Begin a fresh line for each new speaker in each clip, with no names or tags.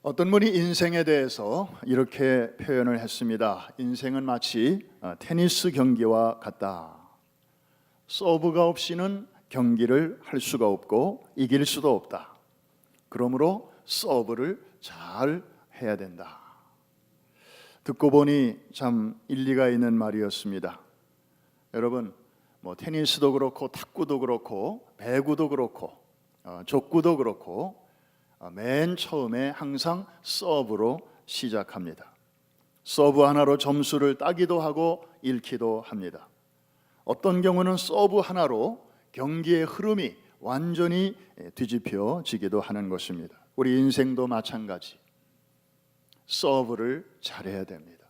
어떤 분이 인생에 대해서 이렇게 표현을 했습니다. 인생은 마치 테니스 경기와 같다. 서브가 없이는 경기를 할 수가 없고 이길 수도 없다. 그러므로 서브를 잘 해야 된다. 듣고 보니 참 일리가 있는 말이었습니다. 여러분, 테니스도 그렇고 탁구도 그렇고 배구도 그렇고 족구도 그렇고 맨 처음에 항상 서브로 시작합니다. 서브 하나로 점수를 따기도 하고 잃기도 합니다. 어떤 경우는 서브 하나로 경기의 흐름이 완전히 뒤집혀지기도 하는 것입니다. 우리 인생도 마찬가지. 서브를 잘해야 됩니다.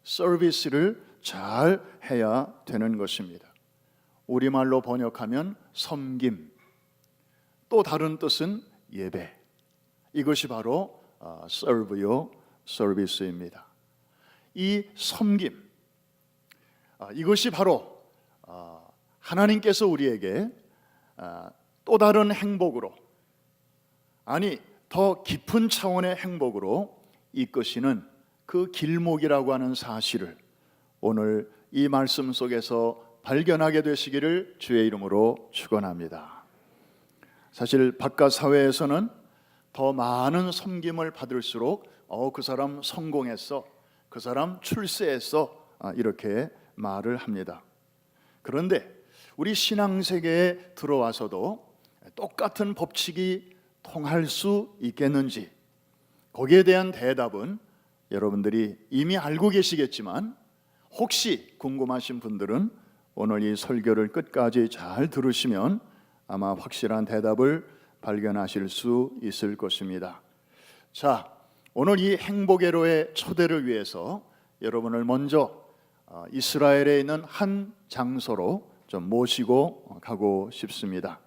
서비스를 잘 해야 되는 것입니다. 우리말로 번역하면 섬김, 또 다른 뜻은 예배. 이것이 바로 serve요, 서비스입니다. 이 섬김, 이것이 바로 하나님께서 우리에게 또 다른 행복으로, 아니 더 깊은 차원의 행복으로 이끄시는 그 길목이라고 하는 사실을 오늘 이 말씀 속에서 발견하게 되시기를 주의 이름으로 축원합니다. 사실 바깥 사회에서는 더 많은 섬김을 받을수록 그 사람 성공했어, 그 사람 출세했어, 이렇게 말을 합니다. 그런데 우리 신앙세계에 들어와서도 똑같은 법칙이 통할 수 있겠는지, 거기에 대한 대답은 여러분들이 이미 알고 계시겠지만 혹시 궁금하신 분들은 오늘 이 설교를 끝까지 잘 들으시면 아마 확실한 대답을 발견하실 수 있을 것입니다. 자, 오늘 이 행복회로의 초대를 위해서 여러분을 먼저 이스라엘에 있는 한 장소로 좀 모시고 가고 싶습니다.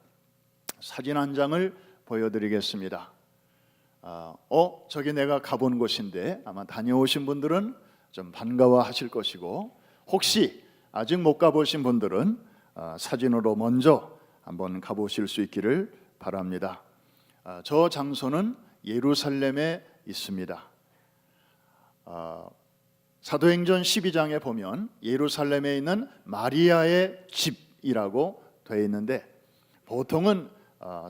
사진 한 장을 보여드리겠습니다. 저기 내가 가본 곳인데 아마 다녀오신 분들은 좀 반가워하실 것이고, 혹시 아직 못 가보신 분들은 사진으로 먼저 한번 가보실 수 있기를 바랍니다. 저 장소는 예루살렘에 있습니다. 사도행전 12장에 보면 예루살렘에 있는 마리아의 집이라고 되어 있는데, 보통은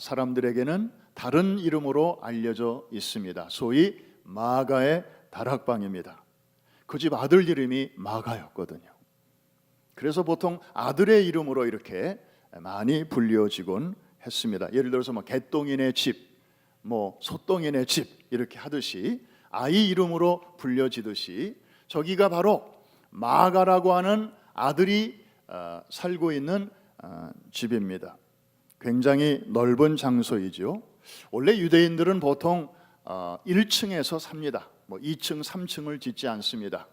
사람들에게는 다른 이름으로 알려져 있습니다. 소위 마가의 다락방입니다. 그 집 아들 이름이 마가였거든요. 그래서 보통 아들의 이름으로 이렇게 많이 불려지곤 했습니다. 예를 들어서 개똥이네 집, 소똥이네 집 이렇게 하듯이 아이 이름으로 불려지듯이 저기가 바로 마가라고 하는 아들이 살고 있는 집입니다. 굉장히 넓은 장소이죠. 원래 유대인들은 보통 1층에서 삽니다. 2층, 3층을 짓지 않습니다.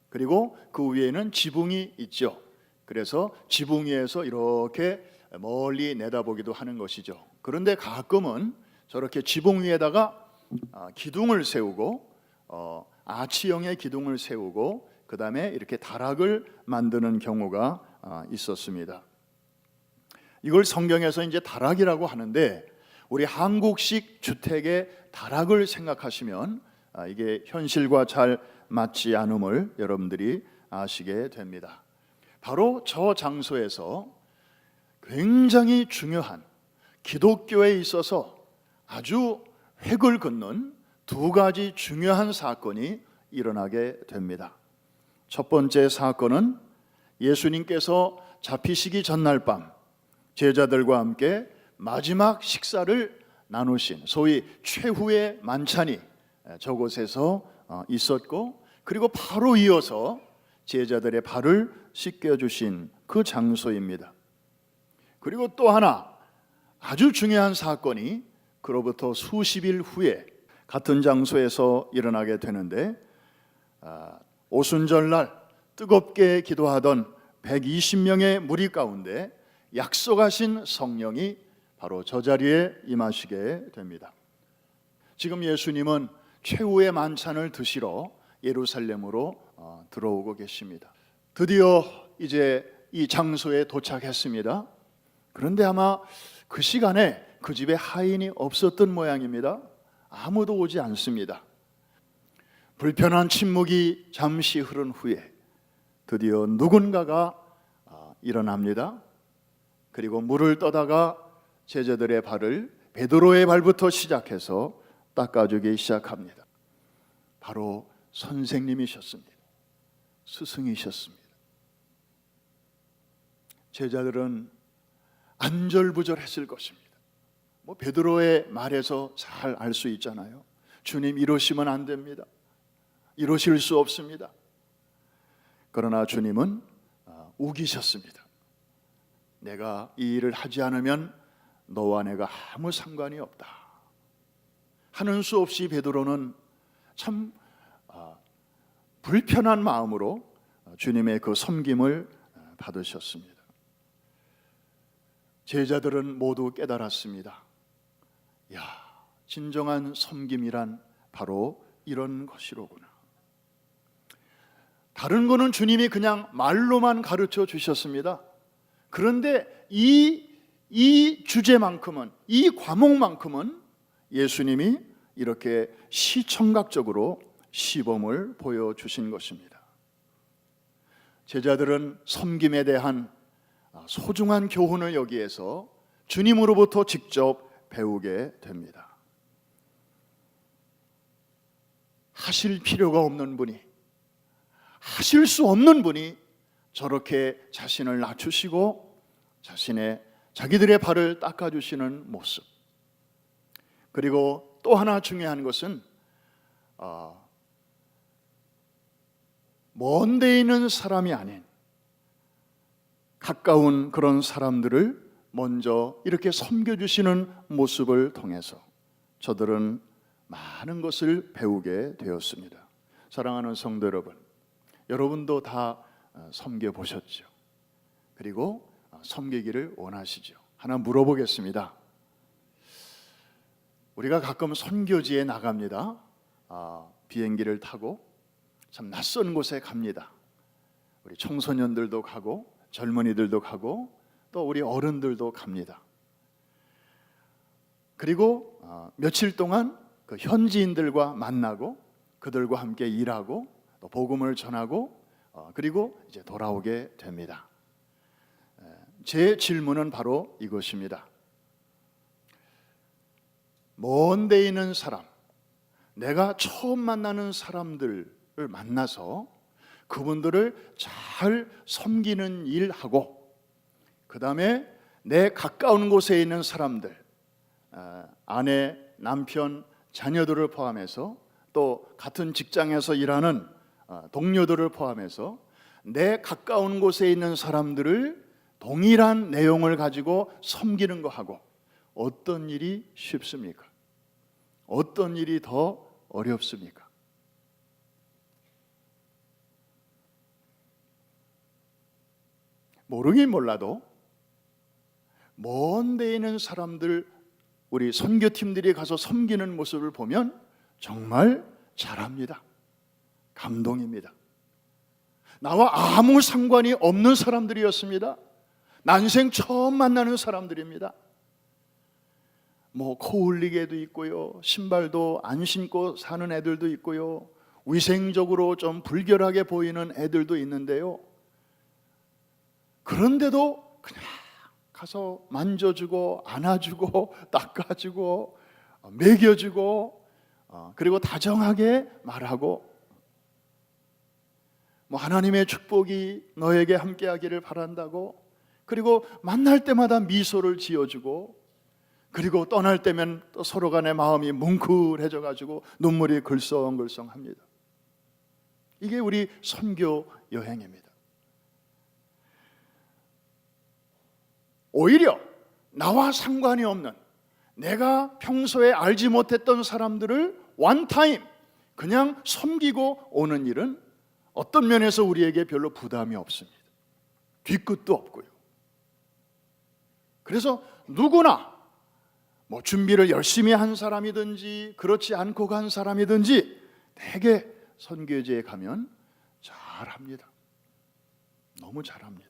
그리고 그 위에는 지붕이 있죠. 그래서 지붕 위에서 이렇게 멀리 내다보기도 하는 것이죠. 그런데 가끔은 저렇게 지붕 위에다가 기둥을 세우고 아치형의 기둥을 세우고 그 다음에 이렇게 다락을 만드는 경우가 있었습니다. 이걸 성경에서 이제 다락이라고 하는데, 우리 한국식 주택의 다락을 생각하시면 이게 현실과 잘 맞지 않음을 여러분들이 아시게 됩니다. 바로 저 장소에서 굉장히 중요한, 기독교에 있어서 아주 획을 긋는 두 가지 중요한 사건이 일어나게 됩니다. 첫 번째 사건은 예수님께서 잡히시기 전날 밤 제자들과 함께 마지막 식사를 나누신 소위 최후의 만찬이 저곳에서 있었고, 그리고 바로 이어서 제자들의 발을 씻겨주신 그 장소입니다. 그리고 또 하나 아주 중요한 사건이 그로부터 수십일 후에 같은 장소에서 일어나게 되는데, 오순절날 뜨겁게 기도하던 120명의 무리 가운데 약속하신 성령이 바로 저 자리에 임하시게 됩니다. 지금 예수님은 최후의 만찬을 드시러 예루살렘으로 들어오고 계십니다. 드디어 이제 이 장소에 도착했습니다. 그런데 아마 그 시간에 그 집에 하인이 없었던 모양입니다. 아무도 오지 않습니다. 불편한 침묵이 잠시 흐른 후에 드디어 누군가가 일어납니다. 그리고 물을 떠다가 제자들의 발을 베드로의 발부터 시작해서 닦아주기 시작합니다. 바로 선생님이셨습니다. 스승이셨습니다. 제자들은 안절부절했을 것입니다. 베드로의 말에서 잘 알 수 있잖아요. 주님, 이러시면 안 됩니다. 이러실 수 없습니다. 그러나 주님은 우기셨습니다. 내가 이 일을 하지 않으면 너와 내가 아무 상관이 없다 하는 수 없이 베드로는 참 불편한 마음으로 주님의 그 섬김을 받으셨습니다. 제자들은 모두 깨달았습니다. 야, 진정한 섬김이란 바로 이런 것이로구나. 다른 거는 주님이 그냥 말로만 가르쳐 주셨습니다. 그런데 이 주제만큼은, 이 과목만큼은 예수님이 이렇게 시청각적으로 시범을 보여주신 것입니다. 제자들은 섬김에 대한 소중한 교훈을 여기에서 주님으로부터 직접 배우게 됩니다. 하실 필요가 없는 분이, 하실 수 없는 분이 저렇게 자신을 낮추시고 자기들의 발을 닦아주시는 모습. 그리고 또 하나 중요한 것은 먼 데 있는 사람이 아닌 가까운 그런 사람들을 먼저 이렇게 섬겨주시는 모습을 통해서 저들은 많은 것을 배우게 되었습니다. 사랑하는 성도 여러분, 여러분도 다 섬겨보셨죠? 그리고 섬기기를 원하시죠? 하나 물어보겠습니다. 우리가 가끔 선교지에 나갑니다. 비행기를 타고 참 낯선 곳에 갑니다. 우리 청소년들도 가고 젊은이들도 가고 또 우리 어른들도 갑니다. 그리고 며칠 동안 그 현지인들과 만나고 그들과 함께 일하고 또 복음을 전하고 그리고 이제 돌아오게 됩니다. 제 질문은 바로 이것입니다. 먼 데 있는 사람, 내가 처음 만나는 사람들을 만나서 그분들을 잘 섬기는 일하고, 그 다음에 내 가까운 곳에 있는 사람들, 아내, 남편, 자녀들을 포함해서 또 같은 직장에서 일하는 동료들을 포함해서 내 가까운 곳에 있는 사람들을 동일한 내용을 가지고 섬기는 거하고 어떤 일이 쉽습니까? 어떤 일이 더 어렵습니까? 모르긴 몰라도 먼 데 있는 사람들, 우리 선교팀들이 가서 섬기는 모습을 보면 정말 잘합니다. 감동입니다. 나와 아무 상관이 없는 사람들이었습니다. 난생 처음 만나는 사람들입니다. 코 흘리게 도 있고요, 신발도 안 신고 사는 애들도 있고요, 위생적으로 좀 불결하게 보이는 애들도 있는데요, 그런데도 그냥 가서 만져주고 안아주고 닦아주고 먹여주고 그리고 다정하게 말하고 하나님의 축복이 너에게 함께하기를 바란다고, 그리고 만날 때마다 미소를 지어주고, 그리고 떠날 때면 또 서로 간의 마음이 뭉클해져 가지고 눈물이 글썽글썽합니다. 이게 우리 선교 여행입니다. 오히려 나와 상관이 없는, 내가 평소에 알지 못했던 사람들을 원타임 그냥 섬기고 오는 일은 어떤 면에서 우리에게 별로 부담이 없습니다. 뒤끝도 없고요. 그래서 누구나 준비를 열심히 한 사람이든지 그렇지 않고 간 사람이든지 대개 선교지에 가면 잘합니다. 너무 잘합니다.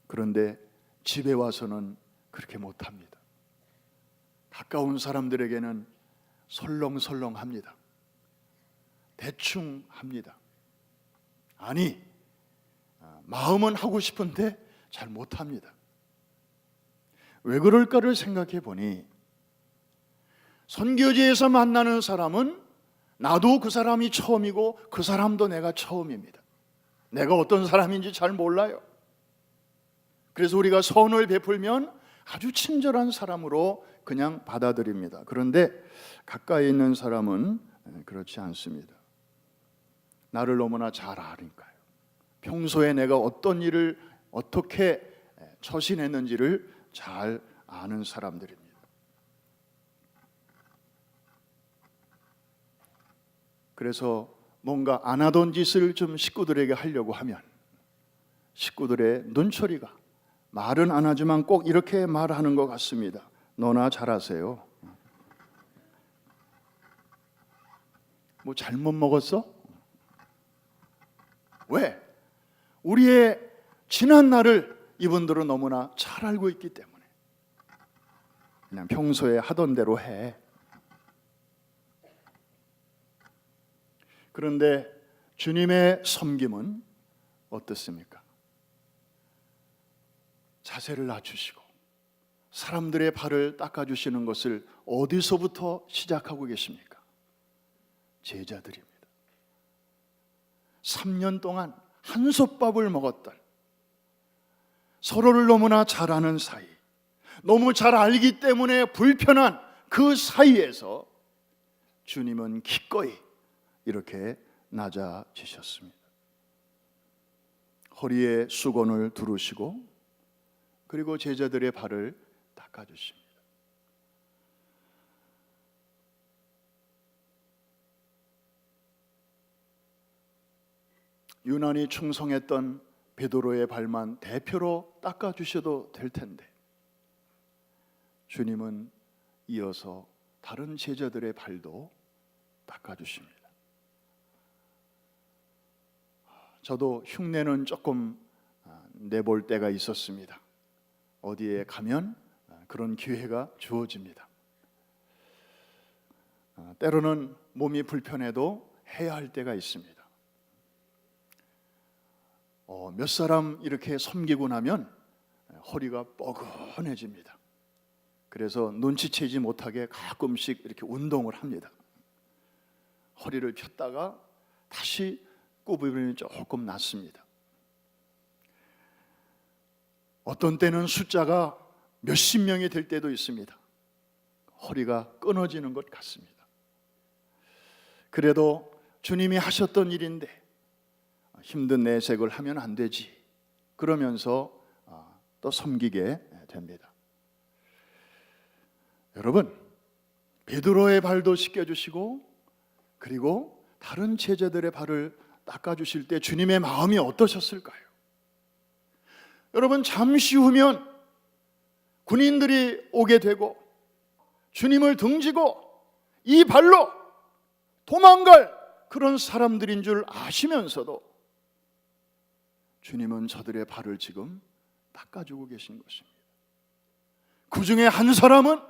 그런데 집에 와서는 그렇게 못합니다. 가까운 사람들에게는 설렁설렁합니다. 대충 합니다. 아니, 마음은 하고 싶은데 잘 못합니다. 왜 그럴까를 생각해 보니 선교지에서 만나는 사람은 나도 그 사람이 처음이고 그 사람도 내가 처음입니다. 내가 어떤 사람인지 잘 몰라요. 그래서 우리가 선을 베풀면 아주 친절한 사람으로 그냥 받아들입니다. 그런데 가까이 있는 사람은 그렇지 않습니다. 나를 너무나 잘 아니까요. 평소에 내가 어떤 일을 어떻게 처신했는지를 잘 아는 사람들입니다. 그래서 뭔가 안 하던 짓을 좀 식구들에게 하려고 하면 식구들의 눈초리가 말은 안 하지만 꼭 이렇게 말하는 것 같습니다. 너나 잘하세요. 뭐 잘못 먹었어? 왜? 우리의 지난 날을 이분들은 너무나 잘 알고 있기 때문에 그냥 평소에 하던 대로 해. 그런데 주님의 섬김은 어떻습니까? 자세를 낮추시고 사람들의 발을 닦아주시는 것을 어디서부터 시작하고 계십니까? 제자들입니다. 3년 동안 한솥밥을 먹었던, 서로를 너무나 잘 아는 사이, 너무 잘 알기 때문에 불편한 그 사이에서 주님은 기꺼이 이렇게 낮아지셨습니다. 허리에 수건을 두르시고 그리고 제자들의 발을 닦아주십니다. 유난히 충성했던 베드로의 발만 대표로 닦아주셔도 될 텐데 주님은 이어서 다른 제자들의 발도 닦아주십니다. 저도 흉내는 조금 내볼 때가 있었습니다. 어디에 가면 그런 기회가 주어집니다. 때로는 몸이 불편해도 해야 할 때가 있습니다. 몇 사람 이렇게 섬기고 나면 허리가 뻐근해집니다. 그래서 눈치채지 못하게 가끔씩 이렇게 운동을 합니다. 허리를 폈다가 다시 구부림이 조금 났습니다. 어떤 때는 숫자가 몇십 명이 될 때도 있습니다. 허리가 끊어지는 것 같습니다. 그래도 주님이 하셨던 일인데 힘든 내색을 하면 안 되지. 그러면서 또 섬기게 됩니다. 여러분, 베드로의 발도 씻겨주시고 그리고 다른 제자들의 발을 닦아주실 때 주님의 마음이 어떠셨을까요? 여러분, 잠시 후면 군인들이 오게 되고 주님을 등지고 이 발로 도망갈 그런 사람들인 줄 아시면서도 주님은 저들의 발을 지금 닦아주고 계신 것입니다. 그 중에 한 사람은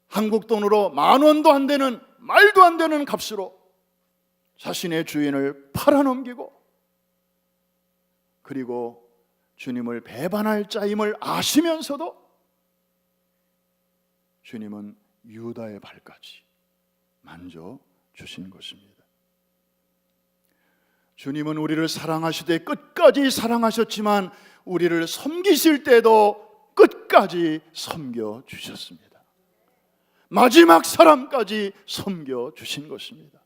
한국 돈으로 10,000원도 안 되는, 말도 안 되는 값으로 자신의 주인을 팔아넘기고 그리고 주님을 배반할 자임을 아시면서도 주님은 유다의 발까지 만져주신 것입니다. 주님은 우리를 사랑하시되 끝까지 사랑하셨지만 우리를 섬기실 때도 끝까지 섬겨주셨습니다. 마지막 사람까지 섬겨주신 것입니다.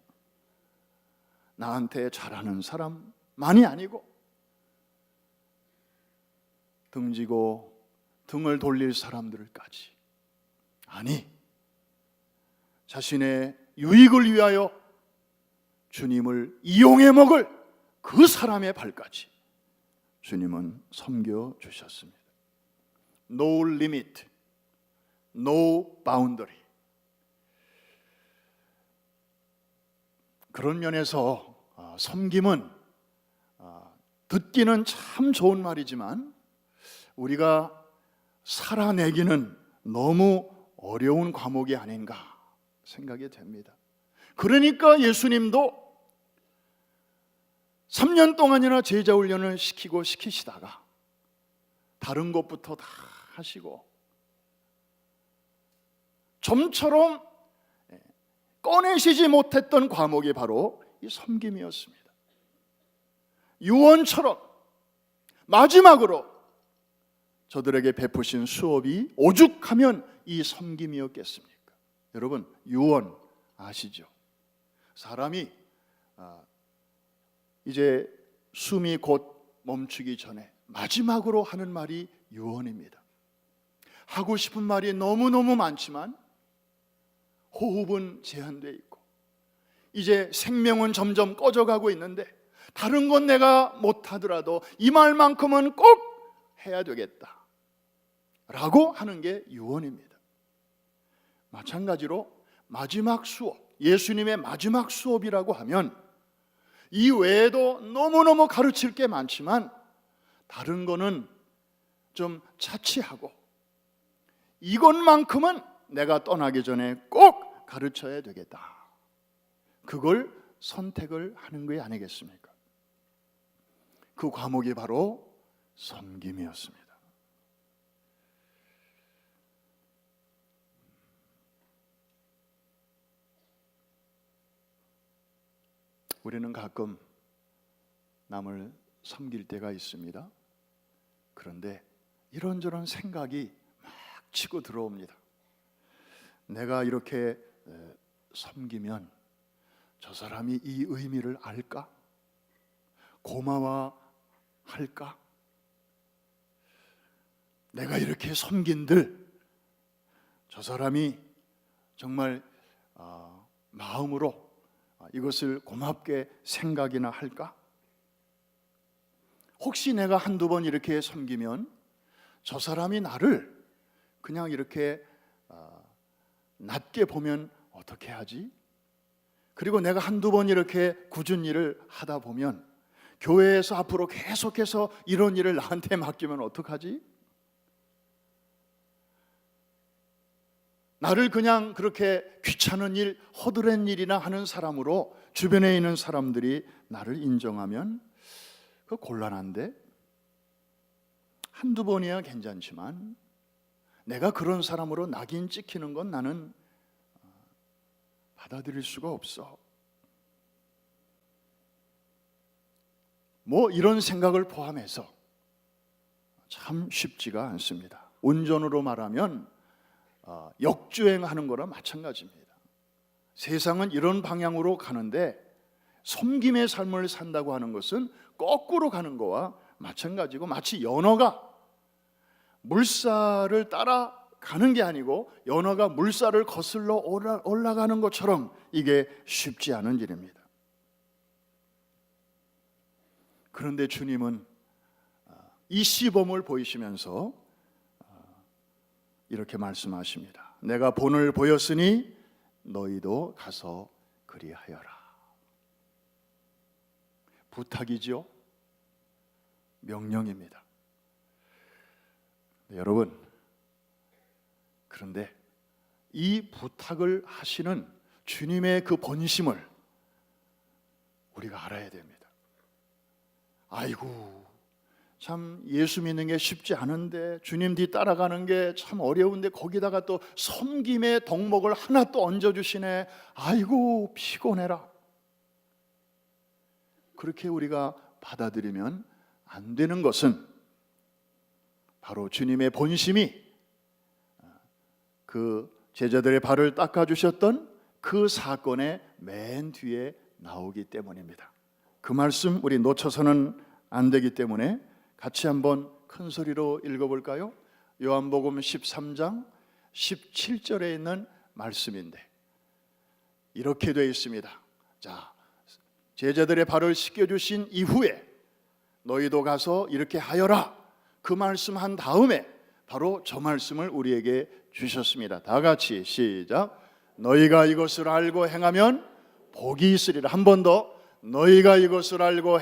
나한테 잘하는 사람만이 아니고 등지고 등을 돌릴 사람들까지, 아니 자신의 유익을 위하여 주님을 이용해 먹을 그 사람의 발까지 주님은 섬겨주셨습니다. No limit, no boundary. 그런 면에서 섬김은 듣기는 참 좋은 말이지만 우리가 살아내기는 너무 어려운 과목이 아닌가 생각이 됩니다. 그러니까 예수님도 3년 동안이나 제자 훈련을 시키시다가 다른 것부터 다 하시고 좀처럼 꺼내시지 못했던 과목이 바로 이 섬김이었습니다. 유언처럼 마지막으로 저들에게 베푸신 수업이 오죽하면 이 섬김이었겠습니까? 여러분, 유언 아시죠? 사람이 이제 숨이 곧 멈추기 전에 마지막으로 하는 말이 유언입니다. 하고 싶은 말이 너무너무 많지만 호흡은 제한되어 있고 이제 생명은 점점 꺼져가고 있는데 다른 건 내가 못하더라도 이 말만큼은 꼭 해야 되겠다 라고 하는 게 유언입니다. 마찬가지로 마지막 수업, 예수님의 마지막 수업이라고 하면 이 외에도 너무너무 가르칠 게 많지만 다른 거는 좀 차치하고 이것만큼은 내가 떠나기 전에 꼭 가르쳐야 되겠다. 그걸 선택을 하는 게 아니겠습니까? 그 과목이 바로 섬김이었습니다. 우리는 가끔 남을 섬길 때가 있습니다. 그런데 이런저런 생각이 막 치고 들어옵니다. 내가 이렇게 섬기면 저 사람이 이 의미를 알까? 고마워할까? 내가 이렇게 섬긴들 저 사람이 정말 마음으로 이것을 고맙게 생각이나 할까? 혹시 내가 한두 번 이렇게 섬기면 저 사람이 나를 그냥 이렇게 낮게 보면 어떻게 하지? 그리고 내가 한두 번 이렇게 굳은 일을 하다 보면 교회에서 앞으로 계속해서 이런 일을 나한테 맡기면 어떡하지? 나를 그냥 그렇게 귀찮은 일, 허드렛 일이나 하는 사람으로 주변에 있는 사람들이 나를 인정하면 그거 곤란한데? 한두 번이야 괜찮지만 내가 그런 사람으로 낙인 찍히는 건 나는 받아들일 수가 없어. 뭐 이런 생각을 포함해서 참 쉽지가 않습니다. 운전으로 말하면 역주행하는 거랑 마찬가지입니다. 세상은 이런 방향으로 가는데 섬김의 삶을 산다고 하는 것은 거꾸로 가는 거와 마찬가지고 마치 연어가 물살을 따라가는 게 아니고 연어가 물살을 거슬러 올라가는 것처럼 이게 쉽지 않은 일입니다. 그런데 주님은 이 시범을 보이시면서 이렇게 말씀하십니다. 내가 본을 보였으니 너희도 가서 그리하여라. 부탁이죠. 명령입니다. 네, 여러분, 그런데 이 부탁을 하시는 주님의 그 본심을 우리가 알아야 됩니다. 아이고, 참 예수 믿는 게 쉽지 않은데 주님 뒤 따라가는 게 참 어려운데 거기다가 또 섬김의 덕목을 하나 또 얹어주시네. 아이고 피곤해라. 그렇게 우리가 받아들이면 안 되는 것은 바로 주님의 본심이 그 제자들의 발을 닦아주셨던 그 사건의 맨 뒤에 나오기 때문입니다. 그 말씀 우리 놓쳐서는 안 되기 때문에 같이 한번 큰 소리로 읽어볼까요? 요한복음 13장 17절에 있는 말씀인데 이렇게 되어 있습니다. 자, 제자들의 발을 씻겨주신 이후에 너희도 가서 이렇게 하여라. 그 말씀한 다음에 바로 저 말씀을 우리에게 주셨습니다. 다 같이 시작. 너희가 이것을 알고 행하면 복이 있으리라. 한 번 더. 너희가 이것을 알고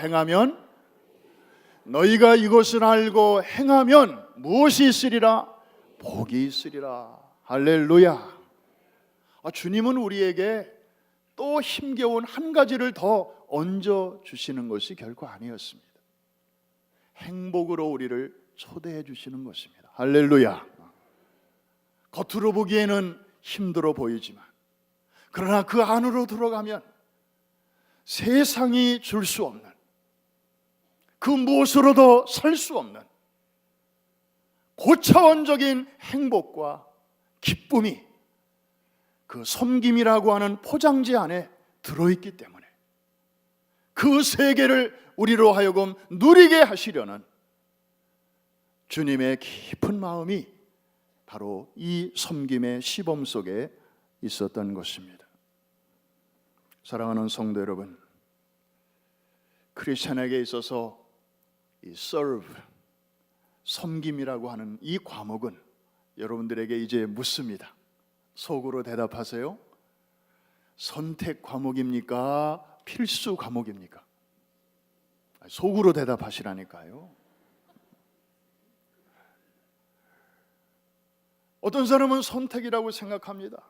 행하면 무엇이 있으리라? 복이 있으리라. 할렐루야. 주님은 우리에게 또 힘겨운 한 가지를 더 얹어 주시는 것이 결코 아니었습니다. 행복으로 우리를 초대해 주시는 것입니다. 할렐루야. 겉으로 보기에는 힘들어 보이지만, 그러나 그 안으로 들어가면 세상이 줄 수 없는, 그 무엇으로도 살 수 없는 고차원적인 행복과 기쁨이 그 섬김이라고 하는 포장지 안에 들어있기 때문에 그 세계를 우리로 하여금 누리게 하시려는 주님의 깊은 마음이 바로 이 섬김의 시범 속에 있었던 것입니다. 사랑하는 성도 여러분, 크리스천에게 있어서 이 serve, 섬김이라고 하는 이 과목은 여러분들에게 이제 묻습니다. 속으로 대답하세요. 선택 과목입니까? 필수 과목입니까? 속으로 대답하시라니까요. 어떤 사람은 선택이라고 생각합니다.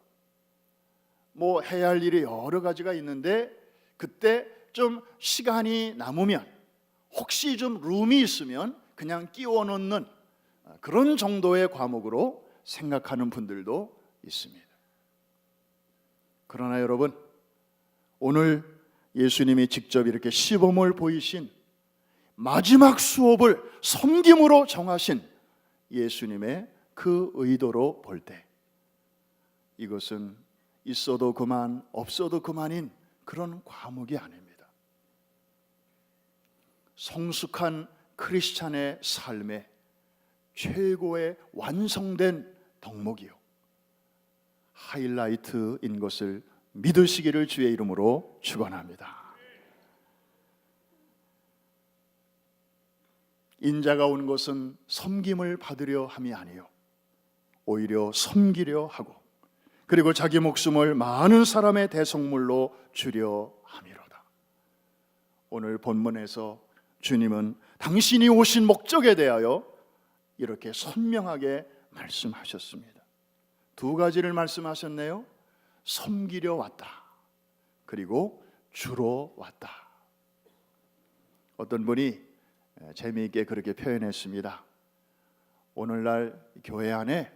뭐 해야 할 일이 여러 가지가 있는데 그때 좀 시간이 남으면, 혹시 좀 룸이 있으면 그냥 끼워 넣는 그런 정도의 과목으로 생각하는 분들도 있습니다. 그러나 여러분, 오늘 예수님이 직접 이렇게 시범을 보이신 마지막 수업을 섬김으로 정하신 예수님의 그 의도로 볼 때 이것은 있어도 그만 없어도 그만인 그런 과목이 아닙니다. 성숙한 크리스찬의 삶의 최고의 완성된 덕목이요, 하이라이트인 것을 믿으시기를 주의 이름으로 축원합니다. 인자가 온 것은 섬김을 받으려 함이 아니요 오히려 섬기려 하고, 그리고 자기 목숨을 많은 사람의 대속물로 주려 함이로다. 오늘 본문에서 주님은 당신이 오신 목적에 대하여 이렇게 선명하게 말씀하셨습니다. 두 가지를 말씀하셨네요. 섬기려 왔다, 그리고 주러 왔다. 어떤 분이 재미있게 그렇게 표현했습니다. 오늘날 교회 안에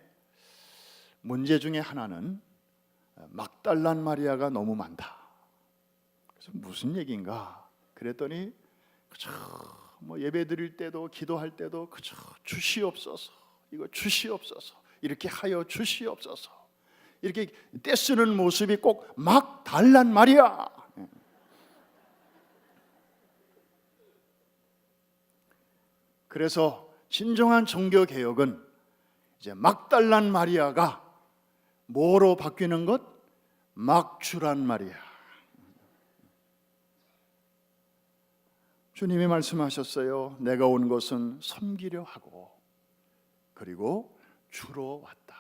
문제 중에 하나는 막달란 마리아가 너무 많다. 그래서 무슨 얘기인가 그랬더니 그저 뭐 예배 드릴 때도 기도할 때도 그저 주시옵소서, 이거 주시옵소서, 이렇게 하여 주시옵소서, 이렇게 떼쓰는 모습이 꼭 막달란 마리아. 그래서 진정한 종교 개혁은 이제 막달란 마리아가 뭐로 바뀌는 것? 막주란 마리아. 주님이 말씀하셨어요. 내가 온 것은 섬기려 하고 그리고 주러 왔다.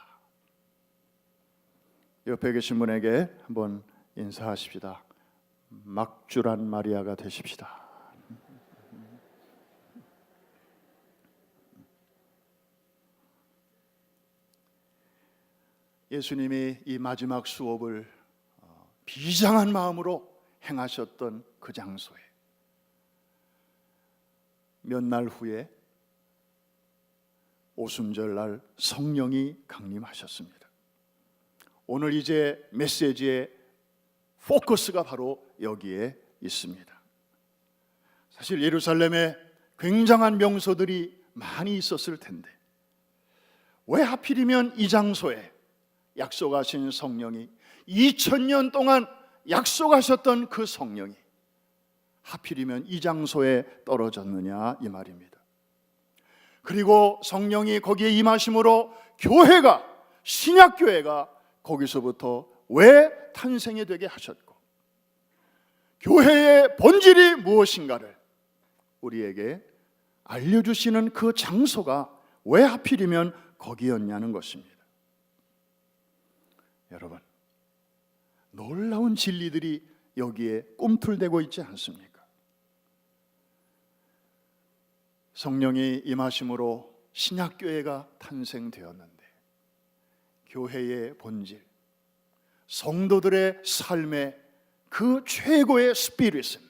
옆에 계신 분에게 한번 인사하십시다. 막주란 마리아가 되십시다. 예수님이 이 마지막 수업을 비장한 마음으로 행하셨던 그 장소에 몇 날 후에 오순절날 성령이 강림하셨습니다. 오늘 이제 메시지의 포커스가 바로 여기에 있습니다. 사실 예루살렘에 굉장한 명소들이 많이 있었을 텐데 왜 하필이면 이 장소에 약속하신 성령이 2000년 동안 약속하셨던 그 성령이 하필이면 이 장소에 떨어졌느냐 이 말입니다. 그리고 성령이 거기에 임하심으로 교회가, 신약교회가 거기서부터 왜 탄생이 되게 하셨고 교회의 본질이 무엇인가를 우리에게 알려주시는 그 장소가 왜 하필이면 거기였냐는 것입니다. 여러분, 놀라운 진리들이 여기에 꿈틀대고 있지 않습니까? 성령이 임하심으로 신약교회가 탄생되었는데 교회의 본질, 성도들의 삶의 그 최고의 스피릿은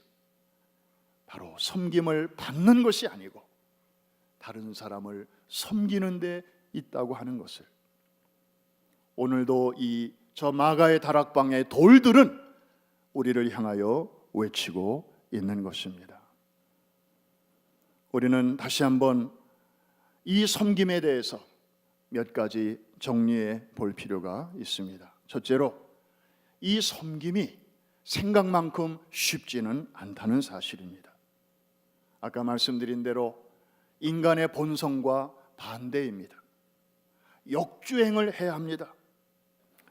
바로 섬김을 받는 것이 아니고 다른 사람을 섬기는 데 있다고 하는 것을, 오늘도 저 마가의 다락방의 돌들은 우리를 향하여 외치고 있는 것입니다. 우리는 다시 한번 이 섬김에 대해서 몇 가지 정리해 볼 필요가 있습니다. 첫째로, 이 섬김이 생각만큼 쉽지는 않다는 사실입니다. 아까 말씀드린 대로 인간의 본성과 반대입니다. 역주행을 해야 합니다.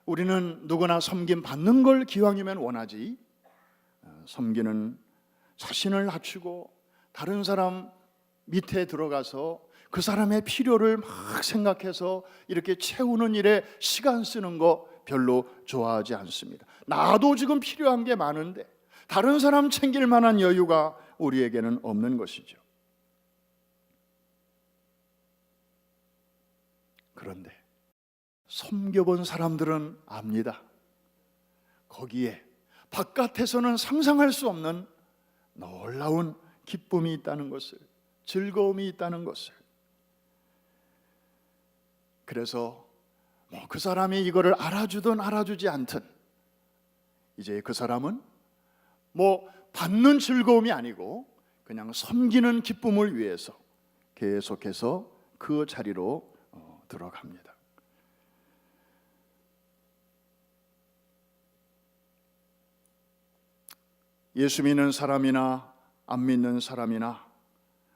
우리는 누구나 섬김 받는 걸 기왕이면 원하지, 섬기는 자신을 낮추고 다른 사람 밑에 들어가서 그 사람의 필요를 막 생각해서 이렇게 채우는 일에 시간 쓰는 거 별로 좋아하지 않습니다. 나도 지금 필요한 게 많은데 다른 사람 챙길 만한 여유가 우리에게는 없는 것이죠. 그런데 섬겨본 사람들은 압니다. 거기에 바깥에서는 상상할 수 없는 놀라운 기쁨이 있다는 것을, 즐거움이 있다는 것을. 그래서 그 사람이 이거를 알아주든 알아주지 않든 이제 그 사람은 받는 즐거움이 아니고 그냥 섬기는 기쁨을 위해서 계속해서 그 자리로 들어갑니다. 예수 믿는 사람이나 안 믿는 사람이나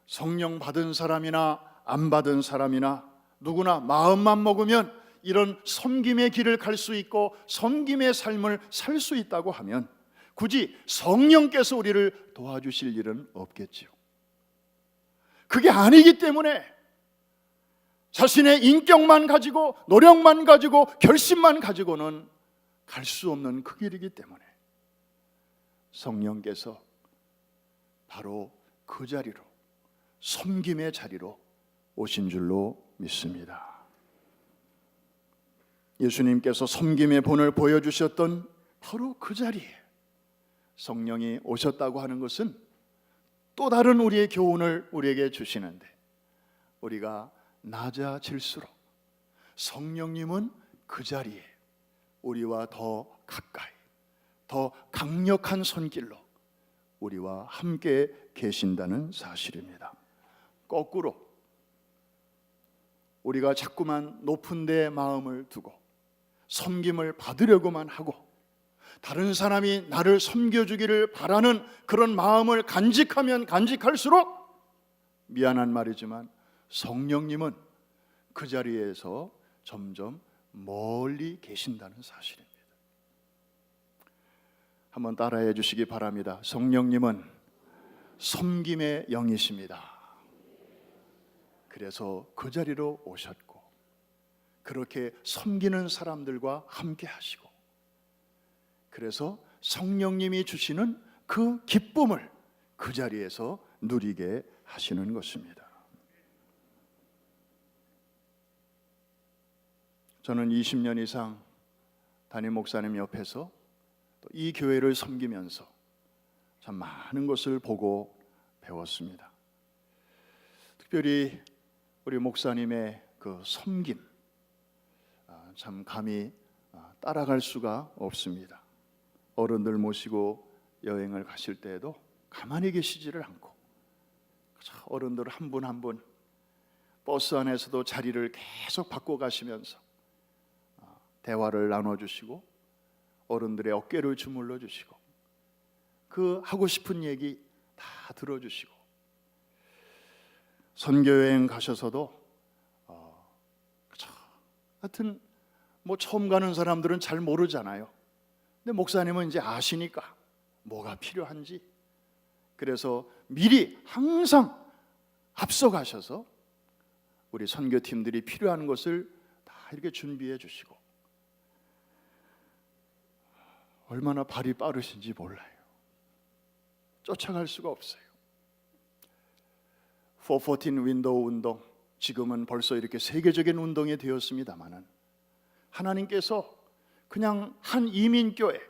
성령 받은 사람이나 안 받은 사람이나 누구나 마음만 먹으면 이런 섬김의 길을 갈 수 있고 섬김의 삶을 살 수 있다고 하면 굳이 성령께서 우리를 도와주실 일은 없겠지요. 그게 아니기 때문에 자신의 인격만 가지고 노력만 가지고 결심만 가지고는 갈 수 없는 그 길이기 때문에 성령께서 바로 그 자리로, 섬김의 자리로 오신 줄로 믿습니다. 예수님께서 섬김의 본을 보여주셨던 바로 그 자리에 성령이 오셨다고 하는 것은 또 다른 우리의 교훈을 우리에게 주시는데, 우리가 낮아질수록 성령님은 그 자리에 우리와 더 가까이, 더 강력한 손길로 우리와 함께 계신다는 사실입니다. 거꾸로 우리가 자꾸만 높은 데 마음을 두고 섬김을 받으려고만 하고 다른 사람이 나를 섬겨주기를 바라는 그런 마음을 간직하면 간직할수록, 미안한 말이지만 성령님은 그 자리에서 점점 멀리 계신다는 사실입니다. 한번 따라해 주시기 바랍니다. 성령님은 섬김의 영이십니다. 그래서 그 자리로 오셨고 그렇게 섬기는 사람들과 함께 하시고, 그래서 성령님이 주시는 그 기쁨을 그 자리에서 누리게 하시는 것입니다. 저는 20년 이상 담임 목사님 옆에서 또 이 교회를 섬기면서 참 많은 것을 보고 배웠습니다. 특별히 우리 목사님의 그 섬김, 참 감히 따라갈 수가 없습니다. 어른들 모시고 여행을 가실 때에도 가만히 계시지를 않고 어른들 한 분 한 분 버스 안에서도 자리를 계속 바꿔 가시면서 대화를 나눠주시고 어른들의 어깨를 주물러 주시고 그 하고 싶은 얘기 다 들어주시고, 선교여행 가셔서도 하여튼 처음 가는 사람들은 잘 모르잖아요. 근데 목사님은 이제 아시니까 뭐가 필요한지, 그래서 미리 항상 앞서 가셔서 우리 선교팀들이 필요한 것을 다 이렇게 준비해 주시고, 얼마나 발이 빠르신지 몰라요. 쫓아갈 수가 없어요. 414 윈도우 운동, 지금은 벌써 이렇게 세계적인 운동이 되었습니다마는 하나님께서 그냥 한 이민교회,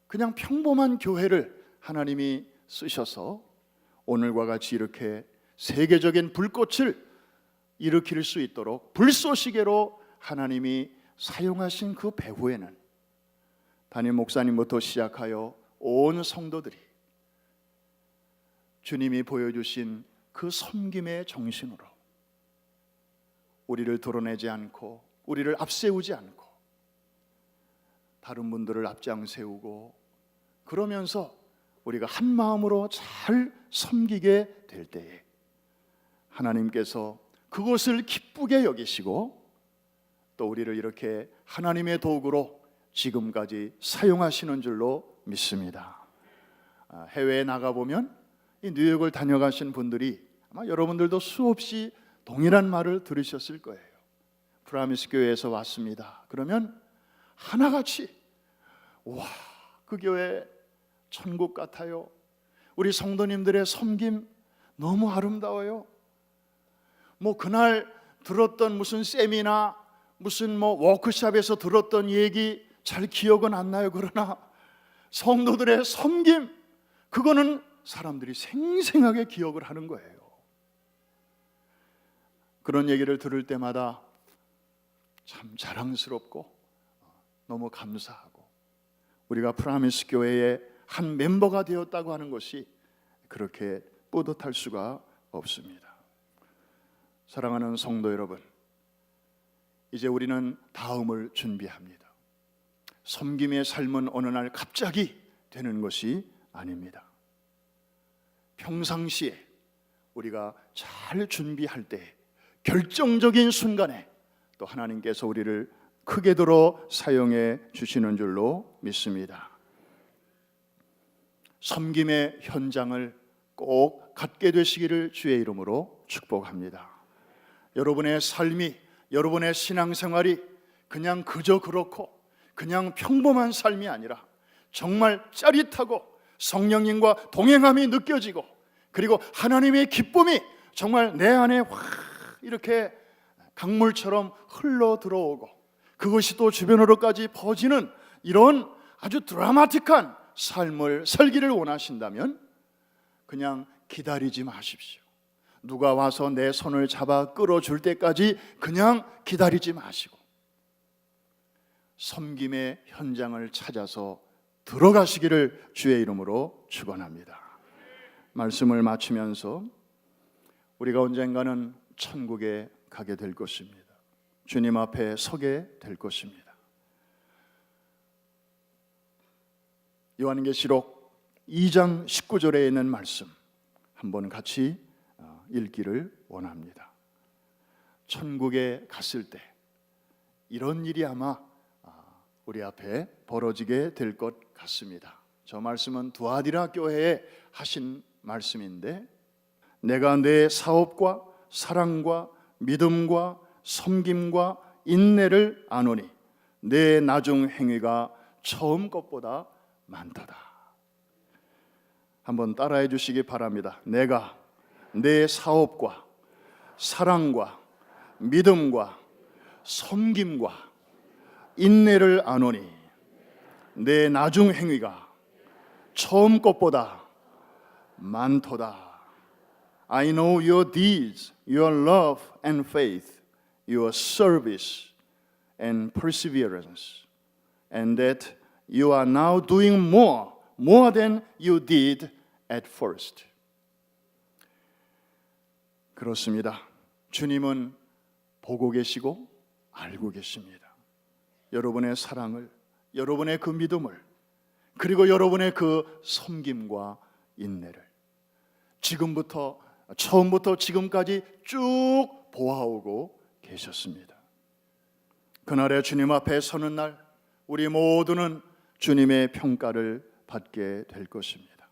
그냥 평범한 교회를 하나님이 쓰셔서 오늘과 같이 이렇게 세계적인 불꽃을 일으킬 수 있도록 불쏘시개로 하나님이 사용하신 그 배후에는 담임 목사님부터 시작하여 온 성도들이 주님이 보여주신 그 섬김의 정신으로 우리를 드러내지 않고 우리를 앞세우지 않고 다른 분들을 앞장 세우고 그러면서 우리가 한 마음으로 잘 섬기게 될 때에 하나님께서 그것을 기쁘게 여기시고 또 우리를 이렇게 하나님의 도구로 지금까지 사용하시는 줄로 믿습니다. 해외에 나가보면 이 뉴욕을 다녀가신 분들이 아마 여러분들도 수없이 동일한 말을 들으셨을 거예요. 프라미스 교회에서 왔습니다. 그러면 하나같이 와, 그 교회 천국 같아요. 우리 성도님들의 섬김 너무 아름다워요. 뭐 그날 들었던 무슨 세미나 무슨 뭐 워크숍에서 들었던 얘기 잘 기억은 안 나요. 그러나 성도들의 섬김, 그거는 사람들이 생생하게 기억을 하는 거예요. 그런 얘기를 들을 때마다 참 자랑스럽고 너무 감사하고 우리가 프라미스 교회의 한 멤버가 되었다고 하는 것이 그렇게 뿌듯할 수가 없습니다. 사랑하는 성도 여러분, 이제 우리는 다음을 준비합니다. 섬김의 삶은 어느 날 갑자기 되는 것이 아닙니다. 평상시에 우리가 잘 준비할 때 결정적인 순간에 또 하나님께서 우리를 크게 들어 사용해 주시는 줄로 믿습니다. 섬김의 현장을 꼭 갖게 되시기를 주의 이름으로 축복합니다. 여러분의 삶이, 여러분의 신앙생활이 그냥 그저 그렇고 그냥 평범한 삶이 아니라 정말 짜릿하고 성령님과 동행함이 느껴지고 그리고 하나님의 기쁨이 정말 내 안에 확 이렇게 강물처럼 흘러 들어오고 그것이 또 주변으로까지 퍼지는 이런 아주 드라마틱한 삶을 살기를 원하신다면 그냥 기다리지 마십시오. 누가 와서 내 손을 잡아 끌어줄 때까지 그냥 기다리지 마시고 섬김의 현장을 찾아서 들어가시기를 주의 이름으로 축원합니다. 말씀을 마치면서 우리가 언젠가는 천국에 가게 될 것입니다. 주님 앞에 서게 될 것입니다. 요한계시록 2장 19절에 있는 말씀 한번 같이 읽기를 원합니다. 천국에 갔을 때 이런 일이 아마 우리 앞에 벌어지게 될 것 같습니다. 저 말씀은 두아디라 교회에 하신 말씀인데 내가 내 사업과 사랑과 믿음과 섬김과 인내를 아노니 내 나중 행위가 처음 것보다 많도다. 한번 따라해 주시기 바랍니다. 내가 내 사업과 사랑과 믿음과 섬김과 인내를 아노니 내 나중 행위가 처음 것보다 많도다. I know your deeds, your love and faith, your service and perseverance, and that you are now doing more than you did at first. 그렇습니다. 주님은 보고 계시고 알고 계십니다. 여러분의 사랑을, 여러분의 그 믿음을, 그리고 여러분의 그 섬김과 인내를 지금부터 처음부터 지금까지 쭉 보아오고 계셨습니다. 그날의 주님 앞에 서는 날 우리 모두는 주님의 평가를 받게 될 것입니다.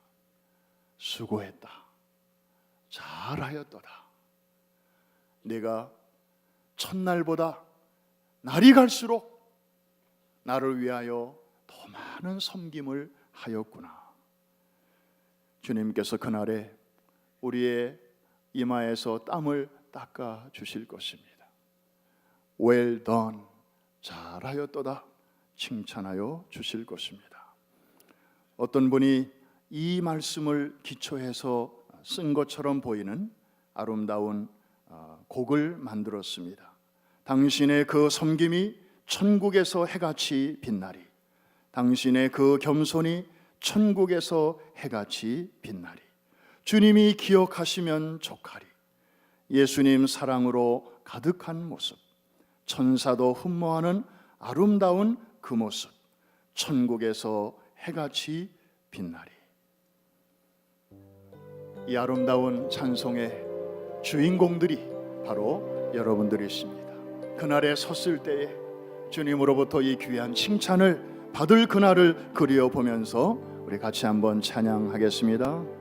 수고했다. 잘하였도다. 네가 첫날보다 날이 갈수록 나를 위하여 더 많은 섬김을 하였구나. 주님께서 그날에 우리의 이마에서 땀을 닦아 주실 것입니다. Well done. 잘하였도다 칭찬하여 주실 것입니다. 어떤 분이 이 말씀을 기초해서 쓴 것처럼 보이는 아름다운 곡을 만들었습니다. 당신의 그 섬김이 천국에서 해같이 빛나리, 당신의 그 겸손이 천국에서 해같이 빛나리, 주님이 기억하시면 족하리, 예수님 사랑으로 가득한 모습, 천사도 흠모하는 아름다운 그 모습, 천국에서 해같이 빛나리. 이 아름다운 찬송의 주인공들이 바로 여러분들이십니다. 그날에 섰을 때에 주님으로부터 이 귀한 칭찬을 받을 그날을 그리워보면서 우리 같이 한번 찬양하겠습니다.